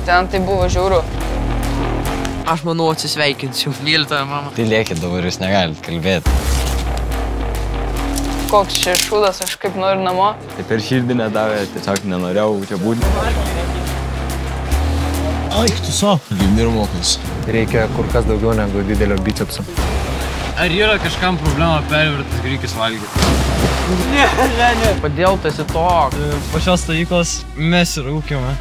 Ten tai buvo žiauru. Aš manau atsisveikinsiu. Myliu tave, mama. Tai lėkit dabar, jūs negalit kalbėti. Koks čia šūdas, aš kaip noriu namo. Tai per širdį nedavė, tiesiog nenorėjau čia būti. Eik tu savo. Gimdi ir mokais. Reikia kur kas daugiau negu didelio bicepso. Ar yra kažkam problema pervertas grykis valgyti? Ne. Kodėl tu esi toks? Po šios stovyklos mes ir rūkime.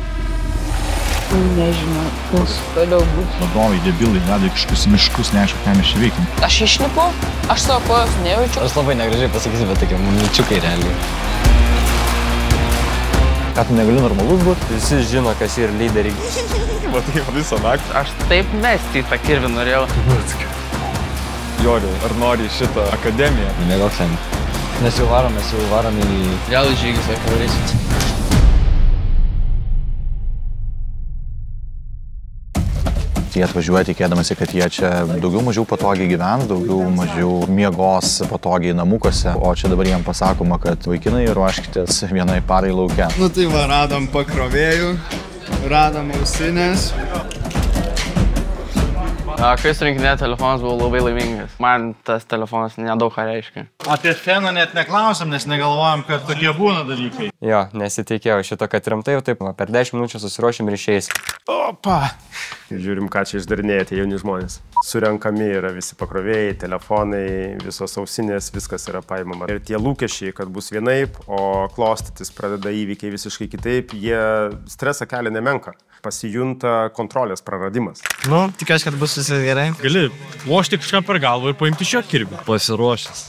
Nežinau, kas toliau bus. Vadovai, debilai, veda į kažkokius miškus, neaišku, ką mes čia veikim. Aš išlipu, aš savo kojos nejaučiu. Aš labai negražiai pasakysiu, bet tokie mumilčiukai realiai. Ką tu negali normalus būti? Visi žino, kas yra lyderiai. Matai, visą naktį. Aš taip mesti į tą kirvį norėjau. Joriu, ar nori šitą akademiją? Mėgok sen. Mes jau varom į... Vėl žygis, vaiką varysit. Jie atvažiuoja tikėdamasi, kad jie čia daugiau mažiau patogiai gyvens, daugiau mažiau miegos patogiai namukuose, o čia dabar jiems pasakoma, kad vaikinai ruoškitės vienai parai lauke. Nu tai va, radom pakrovėjų, radom ausinės. Kai surinkinė telefonas, buvau labai laimingas. Man tas telefonas nedaug ką reiškia. Apie feną net neklausėm, nes negalvojam, kad tokie būna dalykai. Jo, nesitikėjau šito, kad rimtai jau taip, per 10 minučių susiruošim ir išeis. Opa! Žiūrim, ką čia išdarinėja tie jauni žmonės. Surenkami yra visi pakrovėjai, telefonai, visos ausinės, viskas yra paimama. Ir tie lūkesčiai, kad bus vienaip, o klostytis pradeda įvykiai visiškai kitaip, jie stresą kelia nemenka. Pasijunta kontrolės praradimas. Nu, tikiuosi, kad bus viskas gerai. Gali lošti kažką per galvą ir paimti šio kirvį. Pasiruošęs.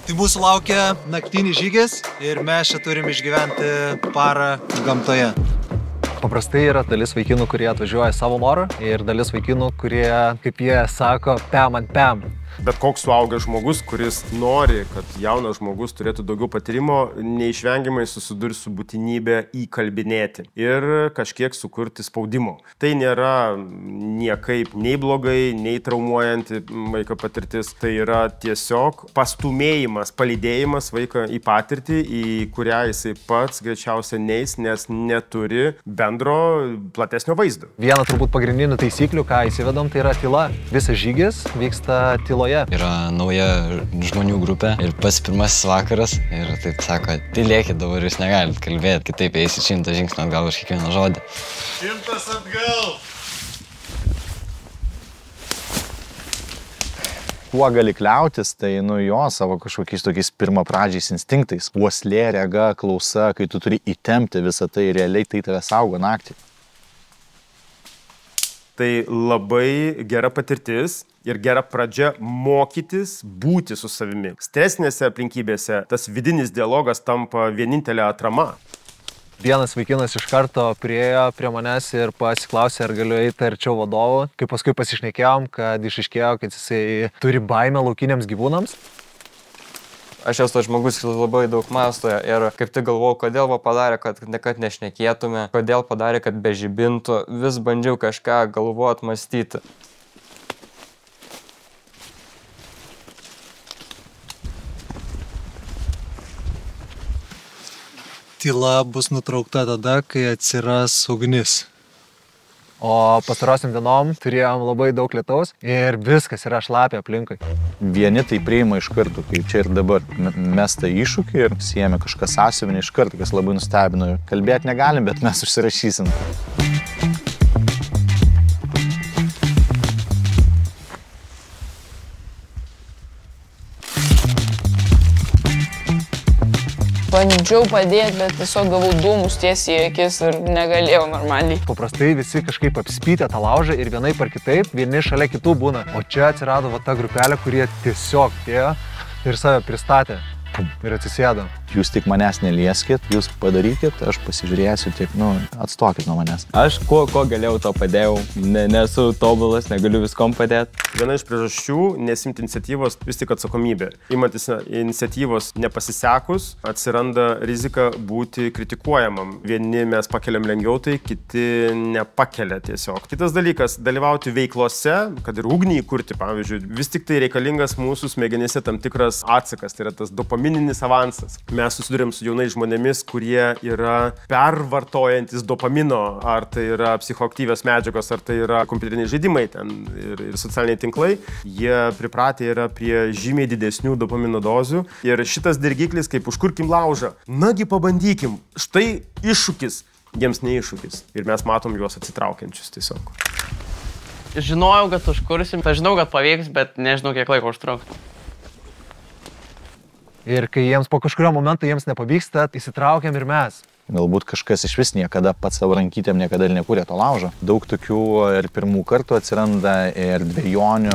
Tai mūsų laukia naktinis žygis ir mes čia turim išgyventi parą gamtoje. Paprastai yra dalis vaikinų, kurie atvažiuoja savo norą ir dalis vaikinų, kurie, kaip jie sako, pem ant pem. Bet koks suaugęs žmogus, kuris nori, kad jaunas žmogus turėtų daugiau patyrimo, neišvengiamai susidurs su būtinybė įkalbinėti ir kažkiek sukurti spaudimo. Tai nėra niekaip nei blogai, nei traumuojanti vaiko patirtis. Tai yra tiesiog pastumėjimas, palydėjimas vaiką į patirtį, į kurią jisai pats greičiausiai neis, nes neturi bendro platesnio vaizdo. Viena turbūt pagrindinių taisyklių, ką įsivedom, tai yra tyla. Visas žygis vyksta tyloje. Yra nauja žmonių grupė ir pats pirmasis vakaras ir taip sako, tai lėkit dabar, jūs negalit kalbėti, kitaip eisit 100 žingsnių atgal už kiekvieną žodį. 100 atgal! Kuo gali kliautis, tai jo savo kažkokiais tokiais pirmapradžiais instinktais. Uoslė, rega, klausa, kai tu turi įtempti visą tai, realiai tai tave saugo naktį. Tai labai gera patirtis ir gera pradžia mokytis būti su savimi. Stresinėse aplinkybėse tas vidinis dialogas tampa vienintelė atrama. Vienas vaikinas iš karto priėjo prie manęs ir pasiklausė, ar galiu eiti arčiau vadovų. Kai paskui pasišnekėjom, kad išaiškėjo, kad jisai turi baimę laukiniams gyvūnams. Aš esu žmogus, kuris labai daug mąsto ir kaip tik galvojau, kodėl padarė, kad nešnekėtume, kodėl padarė, kad bežibintų, vis bandžiau kažką galvot, mąstyti. Tyla bus nutraukta tada, kai atsiras ugnis. O pastarosiam dienom turėjom labai daug lietaus ir viskas yra šlapia aplinkui. Vieni tai priima iš karto, kaip čia ir dabar. Mes tai iššūkį ir siejame kažką sąsiuvinį iš karto, kas labai nustebino. Kalbėti negalim, bet mes užsirašysim. Bandžiau padėti, bet tiesiog gavau dūmus tiesiai į akis ir negalėjau normaliai. Paprastai visi kažkaip apspytė tą laužą ir vienaip ar kitaip, vieni šalia kitų būna. O čia atsirado va ta grupelė, kurie tiesiog atėjo ir save pristatė ir atsisėdo. Jūs tik manęs nelieskit, jūs padarykit, aš pasižiūrėsiu, tik, atstokit nuo manęs. Aš kuo galėjau, to padėjau, nesu tobulas, negaliu viskom padėti. Viena iš priežasčių nesimti iniciatyvos vis tik atsakomybė. Imantis iniciatyvos nepasisekus, atsiranda rizika būti kritikuojamam. Vieni mes pakeliam lengviau, tai kiti nepakelia tiesiog. Kitas dalykas, dalyvauti veiklose, kad ir ugnį įkurti, pavyzdžiui, vis tik tai reikalingas mūsų smegenyse tam tikras atsakas, tai yra tas dopaminis dopamininis avansas. Mes susidurėm su jaunais žmonėmis, kurie yra pervartojantis dopamino, ar tai yra psichoaktyvios medžiagos, ar tai yra kompiuteriniai žaidimai ten ir socialiniai tinklai. Jie pripratę yra prie žymiai didesnių dopamino dozių. Ir šitas dirgiklis, kaip užkurkim laužą, nagi pabandykim, štai iššūkis, jiems neiššūkis. Ir mes matom juos atsitraukiančius tiesiog. Žinojau, kad užkursim, aš žinau, kad pavyks, bet nežinau, kiek laiko užtruks. Ir kai jiems po kažkurio momento jiems nepavyksta, įsitraukiam ir mes. Galbūt kažkas iš vis niekada pats savo rankytėm niekada ir nekūrė to laužo. Daug tokių ir pirmų kartų atsiranda, ir dvejonių.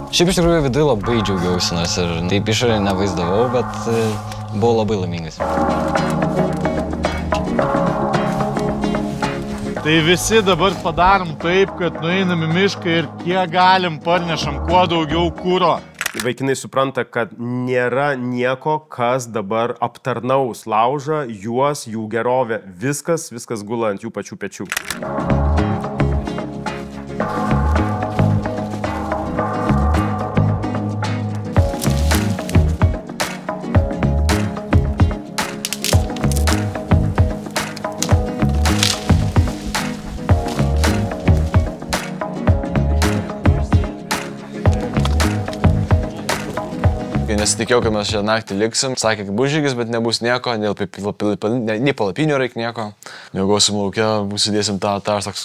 Šiaip iš tikrųjų viduje labai džiaugiausi, nors ir taip išorėje nevaizdavau, bet buvau labai laimingas. Tai visi dabar padarom taip, kad nueinam į mišką ir kiek galim parnešam kuo daugiau kuro. Vaikinai supranta, kad nėra nieko, kas dabar aptarnaus laužą, juos, jų gerovę. Viskas gula ant jų pačių pečių. Nesitikėjau, kad mes šią naktį liksim. Sakė, kad bus žygis, bet nebus nieko, nei palapinių reik nieko. Mėgosim laukia, užsidėsim tą aš toks...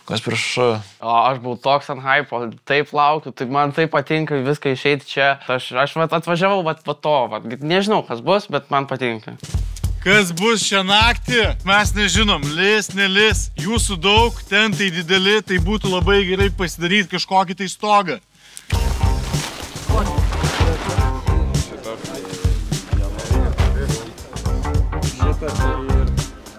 Kas prieš... Aš buvau toks ant hypo, taip laukiu, tai man taip patinka viską išeiti čia. Aš atvažiavau nežinau, kas bus, bet man patinka. Kas bus šią naktį, mes nežinom, lis, nelis. Jūsų daug, tentai dideli, tai būtų labai gerai pasidaryti kažkokį tai stogą.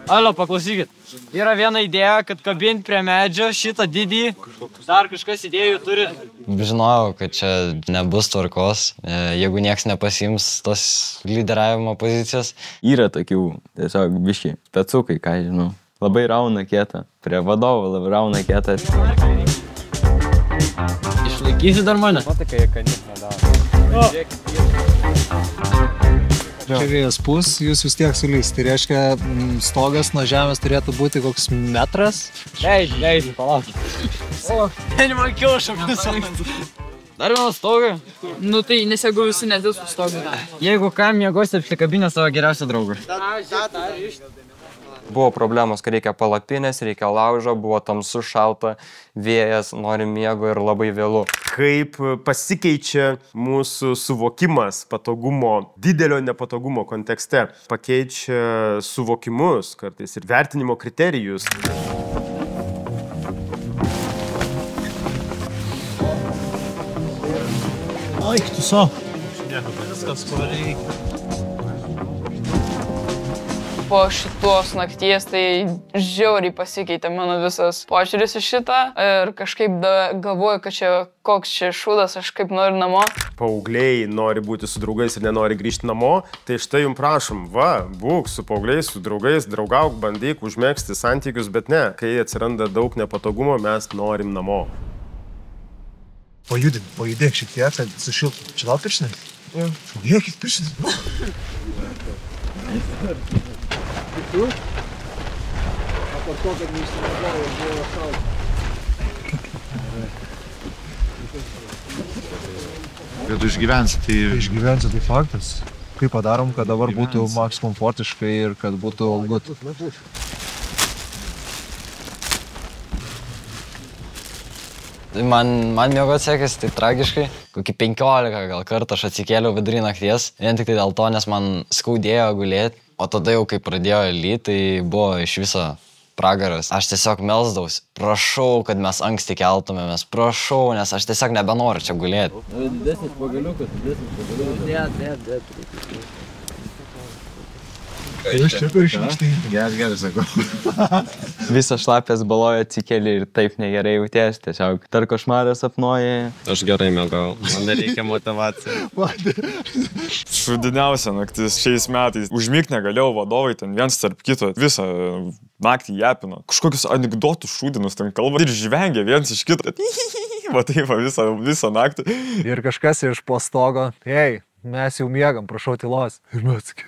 Alio, paklausykit. Yra viena idėja, kad kabinti prie medžio šitą didį. Dar kažkas idėjų turi. Žinojau, kad čia nebus tvarkos, jeigu nieks nepasiims tos lyderavimo pozicijos. Yra tokių, tiesiog biški, specukai, ką žinau. Labai rauna kietą. Prie vadovo labai rauna kietą. Išlaikysi dar mane? Matakai, kad nedavo. Čia vėjas pūs, jūs vis tiek sulys. Tai reiškia, stogas nuo žemės turėtų būti koks metras. Leidžiu, palaukit. Man kiaušam visą. Dar vieną stogą? Nu tai nesėgu visi nedės su stogu. Jeigu kam mėgosi apsikabinę savo geriausią draugą. Buvo problemos, kad reikia palapinės, reikia laužo, buvo tamsu, šalta, vėjas, nori miego ir labai vėlu. Kaip pasikeičia mūsų suvokimas patogumo, didelio nepatogumo kontekste. Pakeičia suvokimus, kartais ir vertinimo kriterijus. Aik, tu so. Viskas, ko reikia. Po šitos nakties tai žiauriai pasikeitė mano visas požiūris į šitą ir kažkaip galvoju, kad čia koks čia šūdas, aš kaip noriu namo. Paaugliai nori būti su draugais ir nenori grįžti namo, tai štai jums prašom, būk su paaugliais, su draugais, draugauk, bandyk užmegzti santykius, bet ne, kai atsiranda daug nepatogumo, mes norim namo. Pajudėk šiek tiek, kad sušiltų. Čia gal piršinai? Pajudėkit piršinai. Apart to, kad neišsivažiavo, buvo šalta. Kad išgyvensi, tai... Išgyvensi, tai faktas. Kaip padarom, kad dabar būtų maks komfortiškai ir kad būtų all good. Man miegot sekėsi tai tragiškai. Kokį 15 gal kartą aš atsikėliau vidury nakties. Vien tik tai dėl to, nes man skaudėjo gulėti. O tada jau, kai pradėjo lyti, tai buvo iš viso pragaras. Aš tiesiog melsdavausi. Prašau, kad mes anksti keltumėmės. Prašau, nes aš tiesiog nebenoriu čia gulėti. Didesnis pagaliukas, Dėt. Aš čia piršinai. Gerai, sakau. Visas šlapės balojo atsikėlė ir taip negerai jautės, tiesiog dar košmaras sapnuoja. Aš gerai mėgau, man nereikia motivacijos. Šudiniausia naktis šiais metais. Užmigt negalėjau, vadovai ten viens tarp kito visą naktį japino. Kažkokius anekdotus šūdinus ten kalba ir žvengia viens iš kito. Va taip, visą naktį. Ir kažkas iš po stogo, hei, mes jau miegam, prašau tylos. Ir mes sakė,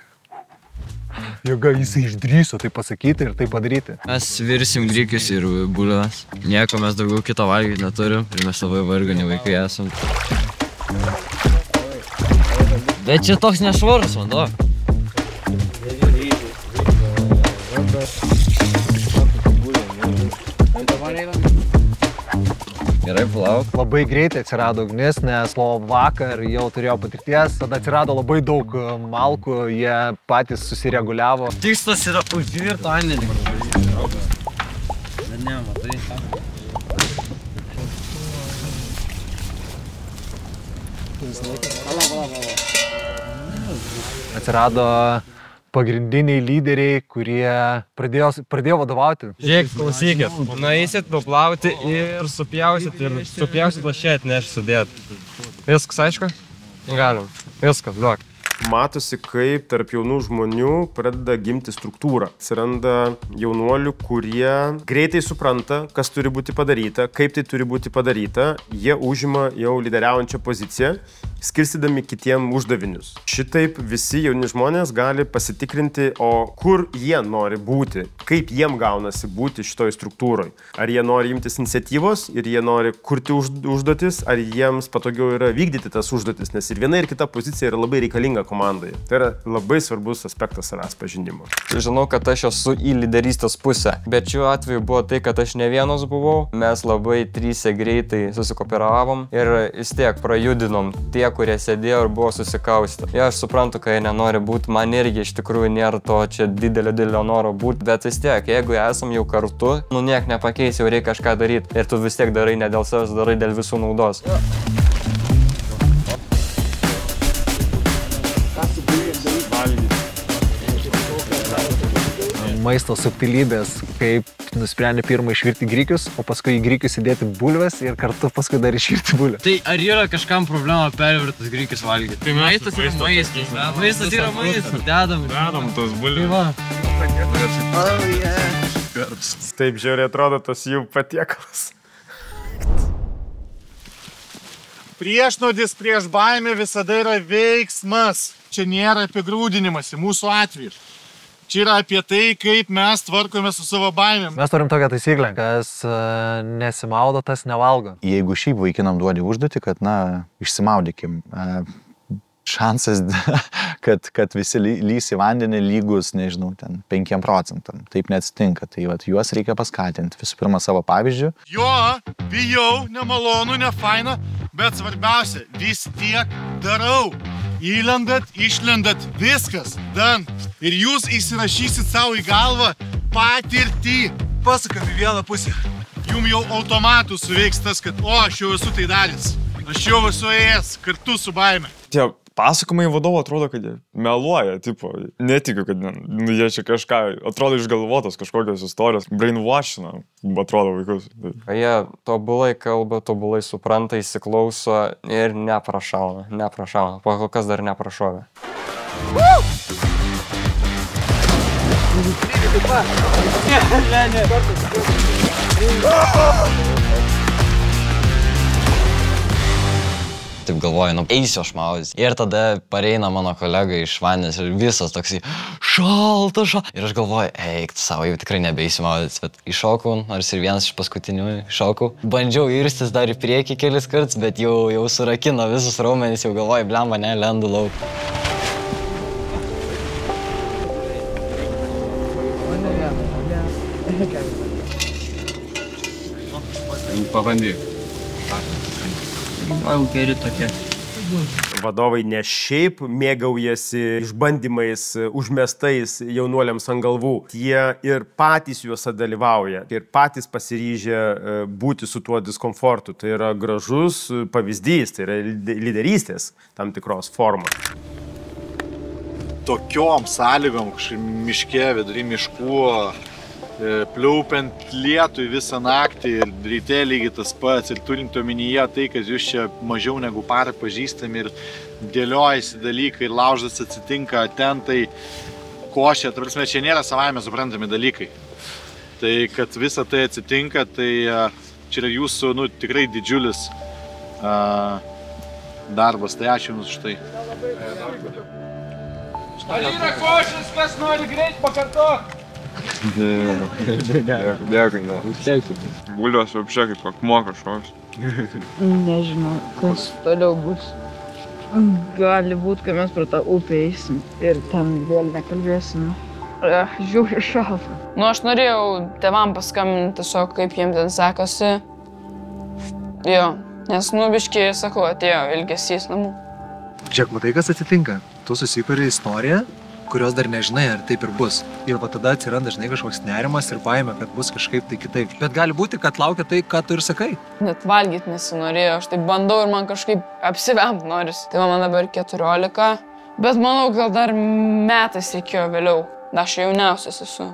jėga, jisai išdrįso tai pasakyti ir tai padaryti. Mes virsim grikius ir bulves. Nieko mes daugiau kito valgyti neturim ir mes labai vargani vaikai esam. Bet čia toks nešvarus vanduo. Gerai, palauk. Labai greitai atsirado ugnis, nes vakar jau turėjo patirties, tada atsirado labai daug malkų, jie patys susireguliavo. Tikslas yra užvirti vandenį. Bet ne, matai. Atsirado pagrindiniai lyderiai, kurie pradėjo vadovauti. Žiūrėk, klausykit, nueisit nuplauti ir supjausit lašę atnešti sudėt. Viskas aišku? Galim. Viskas, duok. Matosi, kaip tarp jaunų žmonių pradeda gimti struktūra. Atsiranda jaunuolių, kurie greitai supranta, kas turi būti padaryta, kaip tai turi būti padaryta. Jie užima jau lyderiaujančią poziciją, skirstydami kitiem uždavinius. Šitaip visi jauni žmonės gali pasitikrinti, o kur jie nori būti, kaip jiem gaunasi būti šitoj struktūroj. Ar jie nori imtis iniciatyvos ir jie nori kurti užduotis, ar jiems patogiau yra vykdyti tas užduotis, nes ir viena ir kita pozicija yra labai reikalinga komandai. Tai yra labai svarbus aspektas savęs pažinimo. Žinau, kad aš esu į lyderystės pusę, bet šiuo atveju buvo tai, kad aš ne vienas buvau, mes labai tryse greitai susikopiravom ir vis tiek prajudinom tie, kurie sėdėjo ir buvo susikaustę. Ja, aš suprantu, kai jie nenori būti, man irgi iš tikrųjų nėra to čia didelio noro būti, bet vis tiek, jeigu esam jau kartu, niek nepakeis, jau reikia kažką daryti ir tu vis tiek darai ne dėl savęs, darai dėl visų naudos. Maisto subtilybės, kaip nusprendė pirmą išvirti grikius, o paskui į grikius įdėti bulves ir kartu paskui dar išvirti bulves. Tai ar yra kažkam problema pervirtas grikius valgyti? Tai maistas yra maistas. Maistas yra maistas. Dedam tos bulves. Taip žiauriai atrodo tas jų patiekalas. Priešnuodis prieš baimę visada yra veiksmas. Čia nėra apie grūdinimąsi, mūsų atveju. Čia yra apie tai, kaip mes tvarkome su savo baimėm. Mes turim tokią taisyklę, kas nesimaudo, tas nevalgo. Jeigu šiaip vaikinam duodi užduotį, kad, išsimaudykim, šansas, kad visi lys į vandenį lygus, nežinau, ten 5%. Taip neatsitinka. Tai juos reikia paskatinti. Visų pirma, savo pavyzdžių. Jo, bijau, nemalonu, nefaina, bet svarbiausia, vis tiek darau. Įlendat, išlendat, viskas, dan. Ir jūs įsirašysit savo į galvą patirtį. Pasakam į vieną pusę. Jum jau automatų suveiks tas, kad aš jau esu tai daręs. Aš jau esu ėjęs kartu su baime. Tie pasakojimai vadovo atrodo, kad jie meluoja, netikiu, kad jie čia kažką, atrodo išgalvotos kažkokios istorijos, brainwashina, atrodo vaikus. Jie tobulai kalba, tobulai supranta, įsiklauso ir neprašauna. Kol kas dar neprašovė. Taip galvoju, eisiu aš maudys. Ir tada pareina mano kolega iš vandens ir visas toksai šalta. Ir aš galvoju, eik, savo jau tikrai nebeisiu maudys, bet iššokau, nors ir vienas iš paskutinių iššokau. Bandžiau irstis dar į priekį kelis kartus, bet jau surakino visus raumenis, jau galvoju, blemba, ne, lendu lauk. Pabandyk. Geri tokie. Vadovai ne šiaip mėgaujasi išbandymais, užmestais jaunuoliams ant galvų. Jie ir patys juose dalyvauja, ir patys pasiryžę būti su tuo diskomfortu. Tai yra gražus pavyzdys, tai yra lyderystės tam tikros formos. Tokiom sąlygom, miške, vidury miškų, pliaupiant lietui visą naktį ir ryte lygiai tas pats ir turint omenyje tai, kad jūs čia mažiau negu parą pažįstami ir dėliojasi dalykai ir laužas atsitinka, tentai, košė, ta prasme, čia nėra savaime suprantami dalykai. Tai kad visa tai atsitinka, tai čia yra jūsų, tikrai didžiulis darbas. Tai ačiū Jums už tai. Ar yra košės, kas nori greit pakartok? Dėkui. Bulvės apšė kaip akmuo kažkoks. Nežinau, kas toliau bus. Gali būt, kai mes pro tą upę eisim ir ten vėl nekalbėsim. Žiūrė šalta. Aš norėjau tėvam paskambinti tiesiog, kaip jiems ten sekasi. Jo, nes biškį, sakau, atėjo ilgesys namų. Žiūrėk, matai, kas atsitinka? Tu susikuri istoriją, kurios dar nežinai, ar taip ir bus. Ir va tada atsiranda, žinai, kažkoks nerimas ir baimė, kad bus kažkaip tai kitaip. Bet gali būti, kad laukia tai, ką tu ir sakai. Net valgyti nesinorėjo, aš taip bandau ir man kažkaip apsivemt noris. Tai man dabar 14, bet manau, gal dar metais reikėjo vėliau. Aš jauniausias esu.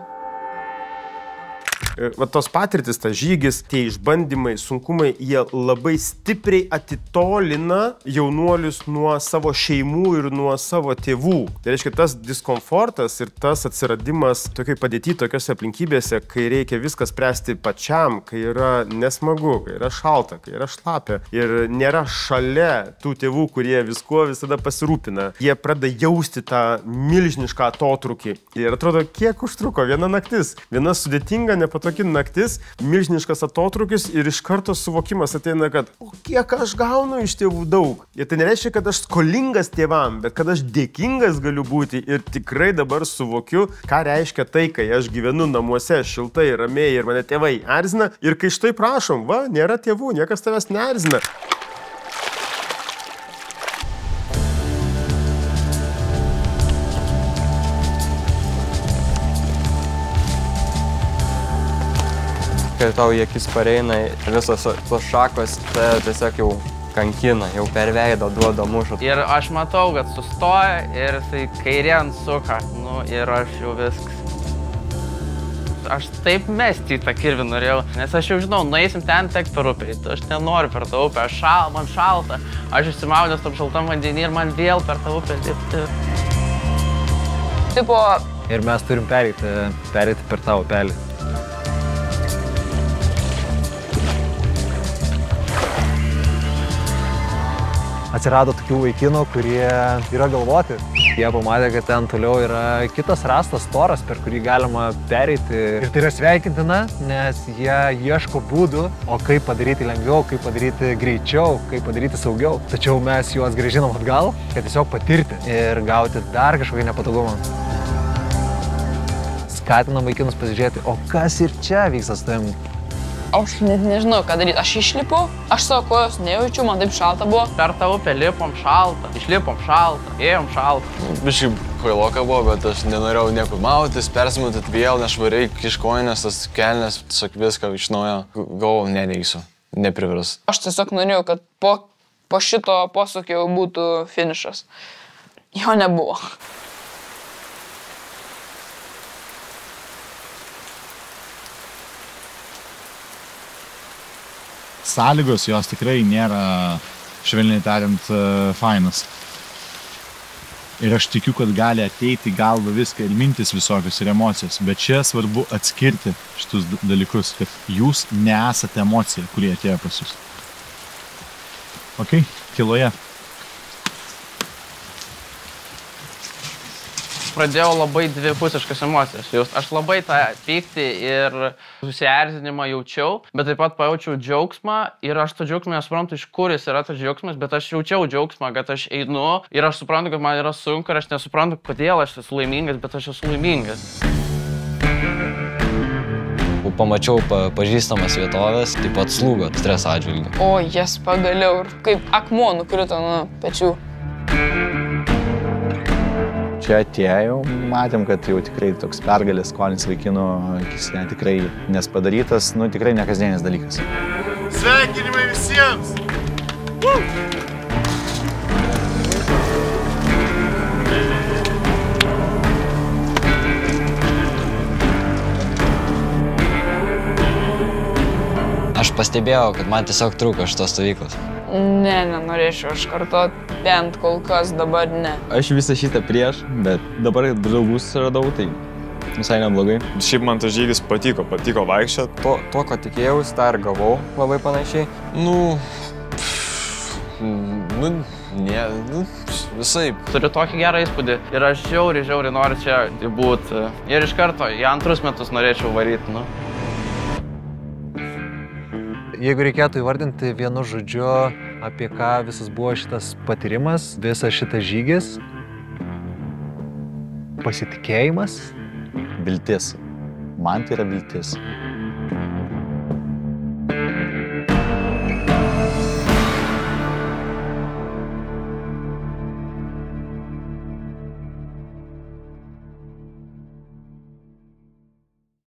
Va tos patirtis, tas žygis, tie išbandymai, sunkumai, jie labai stipriai atitolina jaunuolius nuo savo šeimų ir nuo savo tėvų. Tai reiškia, tas diskomfortas ir tas atsiradimas tokiai padėti, tokiose aplinkybėse, kai reikia viską spręsti pačiam, kai yra nesmagu, kai yra šalta, kai yra šlapia ir nėra šalia tų tėvų, kurie viskuo visada pasirūpina. Jie pradeda jausti tą milžinišką atotrūkį. Ir atrodo, kiek užtruko viena naktis. Viena sudėtinga, nepatogi naktis, milžiniškas atotrūkis ir iš karto suvokimas ateina, kad kiek aš gaunu iš tėvų daug. Ir tai nereiškia, kad aš skolingas tėvam, bet kad aš dėkingas galiu būti ir tikrai dabar suvokiu, ką reiškia tai, kai aš gyvenu namuose šiltai, ramiai ir mane tėvai erzina. Ir kai štai prašom, nėra tėvų, niekas tavęs neerzina. Kai tau į akis pareina, visos tos šakos tiesiog jau kankina, jau per veidą duoda mušą. Ir aš matau, kad sustoja ir tai kairien suka, ir aš jau viskas. Aš taip mesti į tą kirvį norėjau, nes aš jau žinau, nueisim ten tek per upę, aš nenoriu per tą upę, man šalta, aš išsimaudęs tam šaltam vandenį ir man vėl per tą upę lipti. Ir mes turim pereiti per tą upelį. Atsirado tokių vaikinų, kurie yra galvoti. Jie pamatė, kad ten toliau yra kitas rastas, storas, per kurį galima pereiti. Ir tai yra sveikintina, nes jie ieško būdų, o kaip padaryti lengviau, kaip padaryti greičiau, kaip padaryti saugiau. Tačiau mes juos grąžinam atgal, kad tiesiog patirti ir gauti dar kažkokį nepatogumą. Skatinam vaikinus pasižiūrėti, o kas ir čia vyksta su tavim. Aš net nežinau, ką daryti. Aš išlipu, aš savo kojos nejaučiu, man taip šalta buvo. Per tą upę lipom šalta, išlipom šalta, ėjom šalta. Biškai kvailoka buvo, bet aš nenorėjau niekur mautis, persimutit vėl, nešvariai iš kojinės, tas kelnes, tiesiog viską iš naujo. Galvojau, neisiu, neprivers. Aš tiesiog norėjau, kad po šito posūkio būtų finišas. Jo nebuvo. Sąlygos jos tikrai nėra, švelniai tariant, fainas. Ir aš tikiu, kad gali ateiti į galvą viską ir mintis visokios ir emocijos. Bet čia svarbu atskirti šitus dalykus, kad jūs nesate emocija, kurie atėjo pas jūs. Ok? Tyloje. Pradėjau labai dvipusiškas emocijas jaust. Aš labai tą pyktį ir susierzinimą jaučiau, bet taip pat pajaučiau džiaugsmą ir aš to džiaugsmą nesuprantu, iš kur jis yra tas džiaugsmas, bet aš jaučiau džiaugsmą, kad aš einu ir aš suprantu, kad man yra sunku ir aš nesuprantu, kodėl aš esu laimingas, bet aš esu laimingas. Pamačiau pažįstamas vietovės, taip pat slūgo streso atžvilgiu. O, jas pagaliau ir kaip akmuo nukrito nuo pečių. Čia atėjau, matėm, kad jau tikrai toks pergalės skonis vaikinų akise tikrai padarytas, tikrai nekasdienis dalykas. Sveikinimai visiems! Aš pastebėjau, kad man tiesiog trūko šitos stovyklos. Ne, nenorėčiau aš kartuoti, bent kol kas dabar ne. Aš visą šitą prieš, bet dabar draugų susiradau, tai visai neblogai. Šiaip man tas žygis patiko vaikščioti. To, ko tikėjausi, tą ir gavau labai panašiai. Visai. Turiu tokį gerą įspūdį ir aš žiauriai noriu čia būti. Ir iš karto į antrus metus norėčiau varyti, nu. Jeigu reikėtų įvardinti vienu žodžiu, apie ką visas buvo šitas patyrimas, visas šitas žygis, pasitikėjimas, viltis. Man tai yra viltis.